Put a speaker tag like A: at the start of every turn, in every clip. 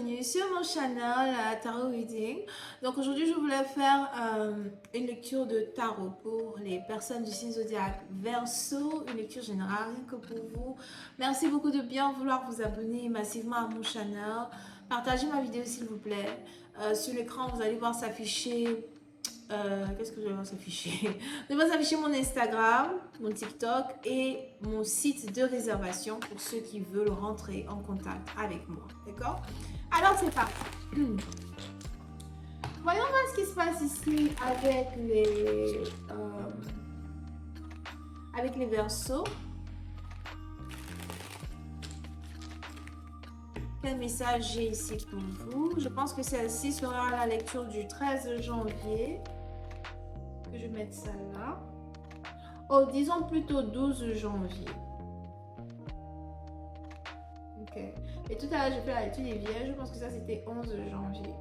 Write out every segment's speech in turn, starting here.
A: bienvenue sur mon channel Tarot Reading. Donc aujourd'hui je voulais faire une lecture de tarot pour les personnes du signe zodiaque Verseau, une lecture générale rien que pour vous. Merci beaucoup de bien vouloir vous abonner massivement à mon channel. Partagez ma vidéo s'il vous plaît. Sur l'écran vous allez voir s'afficher qu'est-ce que je vais voir s'afficher? Je vais s'afficher mon Instagram, mon TikTok et mon site de réservation pour ceux qui veulent rentrer en contact avec moi. D'accord? Alors c'est parti. Voyons voir ce qui se passe ici avec les Verseaux. Quel message j'ai ici pour vous? Je pense que celle-ci sera la lecture du 13 janvier. Que je mette ça là. Oh, disons plutôt 12 janvier. Ok. Et tout à l'heure, j'ai fait la lecture des Vierges. Je pense que ça, c'était 11 janvier.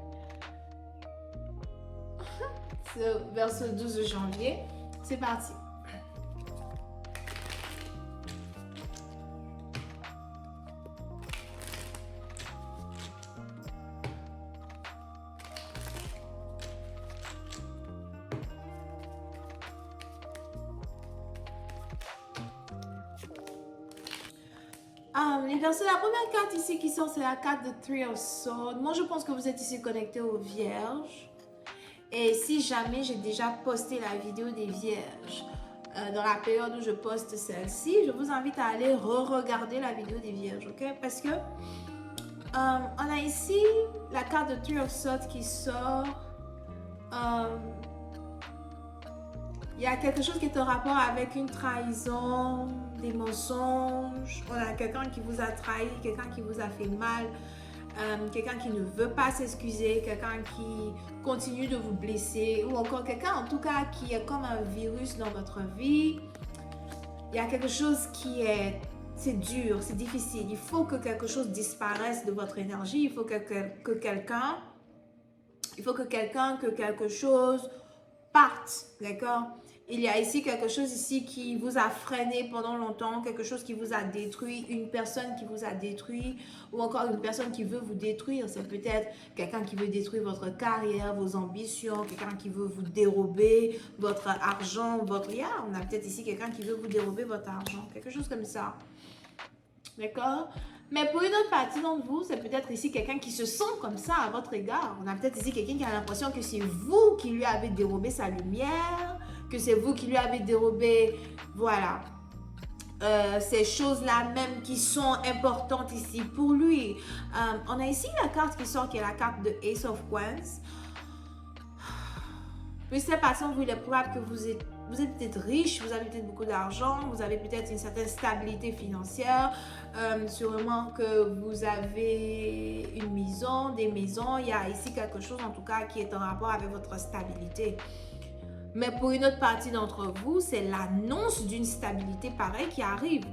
A: Vers ce 12 janvier. C'est parti. Les Verseaux, la première carte ici qui sort, c'est la carte de Three of Swords. Moi, je pense que vous êtes ici connecté aux Vierges. Et si jamais j'ai déjà posté la vidéo des Vierges, dans la période où je poste celle-ci, je vous invite à aller re-regarder la vidéo des Vierges, ok? Parce que on a ici la carte de Three of Swords qui sort. Il y a quelque chose qui est en rapport avec une trahison, des mensonges. On a quelqu'un qui vous a trahi, quelqu'un qui vous a fait mal, quelqu'un qui ne veut pas s'excuser, quelqu'un qui continue de vous blesser, ou encore quelqu'un en tout cas qui est comme un virus dans votre vie. Il y a quelque chose qui est... C'est dur, c'est difficile. Il faut que quelque chose disparaisse de votre énergie. Il faut que quelque chose parte, d'accord? Il y a ici quelque chose ici qui vous a freiné pendant longtemps, quelque chose qui vous a détruit, une personne qui vous a détruit, ou encore une personne qui veut vous détruire. C'est peut-être quelqu'un qui veut détruire votre carrière, vos ambitions, quelqu'un qui veut vous dérober votre argent, votre... Yeah, on a peut-être ici quelqu'un qui veut vous dérober votre argent, quelque chose comme ça. D'accord? Mais pour une autre partie d'entre vous, c'est peut-être ici quelqu'un qui se sent comme ça à votre égard. On a peut-être ici quelqu'un qui a l'impression que c'est vous qui lui avez dérobé sa lumière, que c'est vous qui lui avez dérobé, voilà, ces choses-là même qui sont importantes ici pour lui. On a ici la carte qui sort, qui est la carte de Ace of Wands. Puis cette personne, il est probable que vous êtes peut-être riche, vous avez peut-être beaucoup d'argent, vous avez peut-être une certaine stabilité financière, sûrement que vous avez une maison, des maisons. Il y a ici quelque chose en tout cas qui est en rapport avec votre stabilité. Mais pour une autre partie d'entre vous, c'est l'annonce d'une stabilité pareille qui arrive.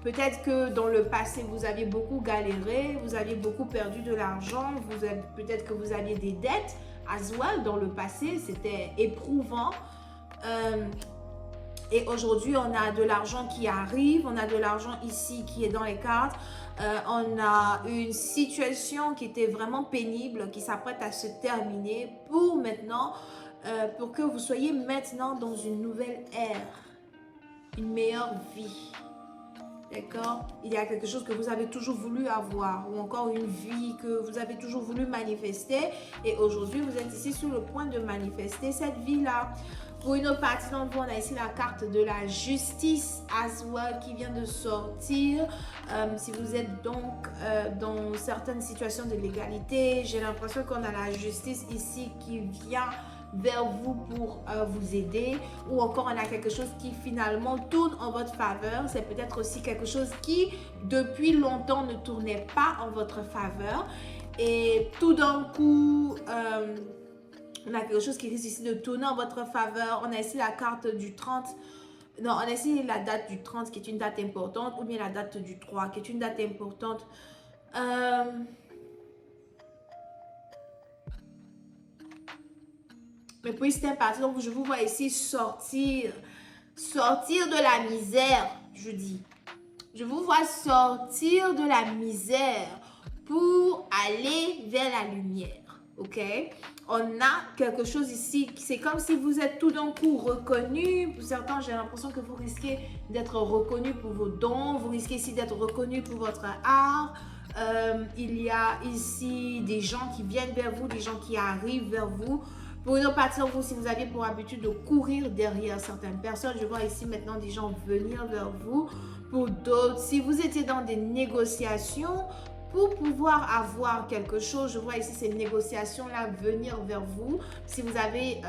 A: Peut-être que dans le passé, vous aviez beaucoup galéré, vous aviez beaucoup perdu de l'argent, peut-être que vous aviez des dettes. As well, dans le passé, c'était éprouvant. Et aujourd'hui, on a de l'argent qui arrive, on a de l'argent ici qui est dans les cartes. On a une situation qui était vraiment pénible, qui s'apprête à se terminer pour maintenant, pour que vous soyez maintenant dans une nouvelle ère, une meilleure vie. D'accord? Il y a quelque chose que vous avez toujours voulu avoir ou encore une vie que vous avez toujours voulu manifester et aujourd'hui, vous êtes ici sur le point de manifester cette vie-là. Pour une autre partie d'entre vous, on a ici la carte de la justice as well qui vient de sortir. Si vous êtes donc dans certaines situations de légalité, j'ai l'impression qu'on a la justice ici qui vient vers vous pour vous aider, ou encore on a quelque chose qui finalement tourne en votre faveur. C'est peut-être aussi quelque chose qui depuis longtemps ne tournait pas en votre faveur et tout d'un coup on a quelque chose qui risque ici de tourner en votre faveur. On a ici la carte du 30. Non, on a ici la date du 30 qui est une date importante, ou bien la date du 3 qui est une date importante. Mais puis c'est parti, donc je vous vois ici sortir de la misère, je dis. Je vous vois sortir de la misère pour aller vers la lumière, ok? On a quelque chose ici, c'est comme si vous êtes tout d'un coup reconnu. Pour certains, j'ai l'impression que vous risquez d'être reconnu pour vos dons, vous risquez ici d'être reconnu pour votre art. Il y a ici des gens qui viennent vers vous, des gens qui arrivent vers vous. Pour une autre partie d'entre vous, si vous aviez pour habitude de courir derrière certaines personnes, je vois ici maintenant des gens venir vers vous. Pour d'autres, si vous étiez dans des négociations, pour pouvoir avoir quelque chose, je vois ici ces négociations-là venir vers vous. Si vous avez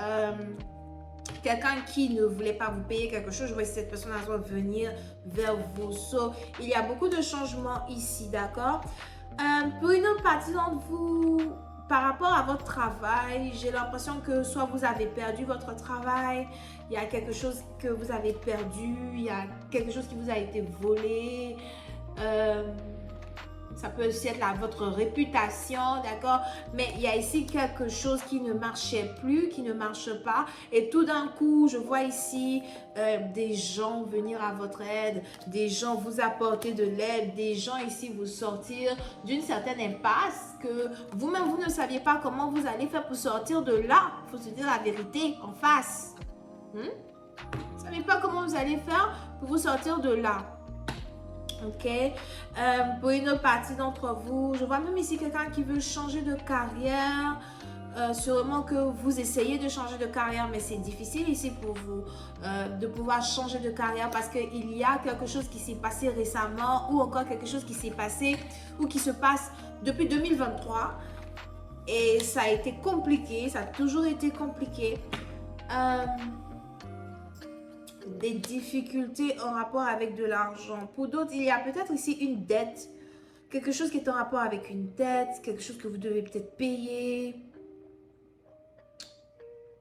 A: quelqu'un qui ne voulait pas vous payer quelque chose, je vois ici cette personne-là doit venir vers vous. So, il y a beaucoup de changements ici, d'accord? Pour une autre partie d'entre vous, par rapport à votre travail, j'ai l'impression que soit vous avez perdu votre travail, il y a quelque chose que vous avez perdu, il y a quelque chose qui vous a été volé. Ça peut aussi être votre réputation, d'accord? Mais il y a ici quelque chose qui ne marchait plus, qui ne marche pas. Et tout d'un coup, je vois ici des gens venir à votre aide, des gens vous apporter de l'aide, des gens ici vous sortir d'une certaine impasse que vous-même, vous ne saviez pas comment vous allez faire pour sortir de là. Il faut se dire la vérité en face. Vous ne savez pas comment vous allez faire pour vous sortir de là. Ok, pour une autre partie d'entre vous, je vois même ici quelqu'un qui veut changer de carrière. Sûrement que vous essayez de changer de carrière, mais c'est difficile ici pour vous de pouvoir changer de carrière parce qu'il y a quelque chose qui s'est passé récemment ou encore quelque chose qui s'est passé ou qui se passe depuis 2023 et ça a été compliqué, ça a toujours été compliqué. Des difficultés en rapport avec de l'argent. Pour d'autres, il y a peut-être ici une dette, quelque chose qui est en rapport avec une dette, quelque chose que vous devez peut-être payer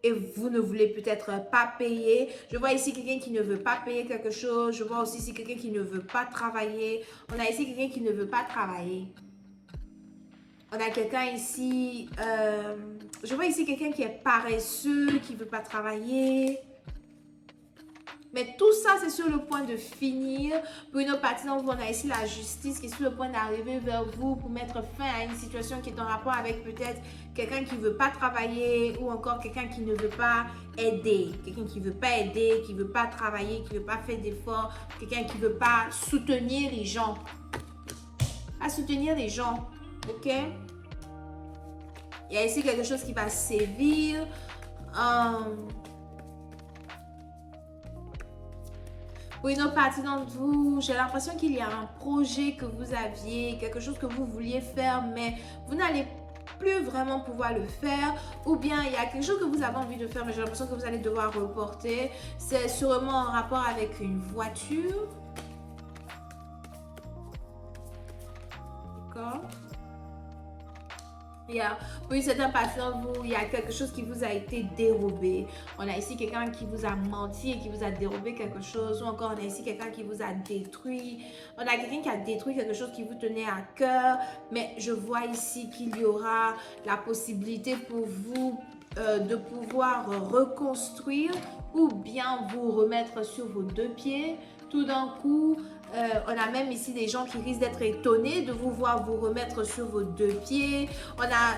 A: et vous ne voulez peut-être pas payer. Je vois ici quelqu'un qui ne veut pas payer quelque chose. Je vois aussi ici quelqu'un qui ne veut pas travailler. On a ici quelqu'un qui ne veut pas travailler. On a quelqu'un ici, je vois ici quelqu'un qui est paresseux, qui ne veut pas travailler. Mais tout ça, c'est sur le point de finir. Pour une autre partie d'entre vous, on a ici la justice qui est sur le point d'arriver vers vous pour mettre fin à une situation qui est en rapport avec peut-être quelqu'un qui ne veut pas travailler ou encore quelqu'un qui ne veut pas aider. Quelqu'un qui ne veut pas aider, qui ne veut pas travailler, qui ne veut pas faire d'efforts. Quelqu'un qui ne veut pas soutenir les gens. À soutenir les gens, ok? Il y a ici quelque chose qui va sévir. Pour une autre partie d'entre vous, j'ai l'impression qu'il y a un projet que vous aviez, quelque chose que vous vouliez faire, mais vous n'allez plus vraiment pouvoir le faire. Ou bien il y a quelque chose que vous avez envie de faire, mais j'ai l'impression que vous allez devoir reporter. C'est sûrement en rapport avec une voiture. D'accord? Pour une certaine partie d'entre vous, il y a quelque chose qui vous a été dérobé. On a ici quelqu'un qui vous a menti et qui vous a dérobé quelque chose. Ou encore, on a ici quelqu'un qui vous a détruit. On a quelqu'un qui a détruit quelque chose qui vous tenait à cœur. Mais je vois ici qu'il y aura la possibilité pour vous de pouvoir reconstruire ou bien vous remettre sur vos deux pieds. Tout d'un coup, on a même ici des gens qui risquent d'être étonnés de vous voir vous remettre sur vos deux pieds.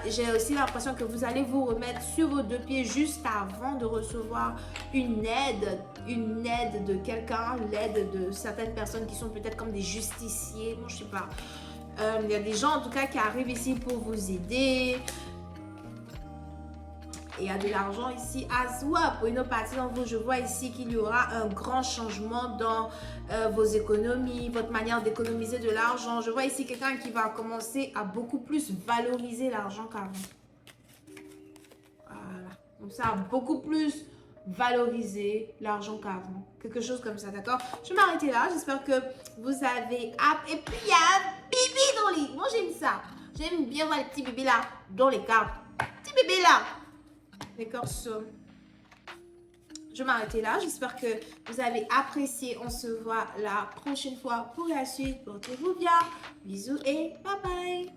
A: J'ai aussi l'impression que vous allez vous remettre sur vos deux pieds juste avant de recevoir une aide de quelqu'un, l'aide de certaines personnes qui sont peut-être comme des justiciers, bon, je sais pas. Il y a des gens en tout cas qui arrivent ici pour vous aider. Il y a de l'argent ici à soi. Pour une autre partie d'entre vous, je vois ici qu'il y aura un grand changement dans vos économies, votre manière d'économiser de l'argent. Je vois ici quelqu'un qui va commencer à beaucoup plus valoriser l'argent qu'avant. Voilà. Donc ça a beaucoup plus valoriser l'argent qu'avant. Quelque chose comme ça, d'accord? Je vais m'arrêter là. J'espère que vous avez... Et puis, il y a un bébé dans les... Moi, j'aime ça. J'aime bien voir les petits bébés là dans les cartes. Petit bébé là. D'accord, je vais m'arrêter là. J'espère que vous avez apprécié. On se voit la prochaine fois pour la suite. Portez-vous bien. Bisous et bye bye.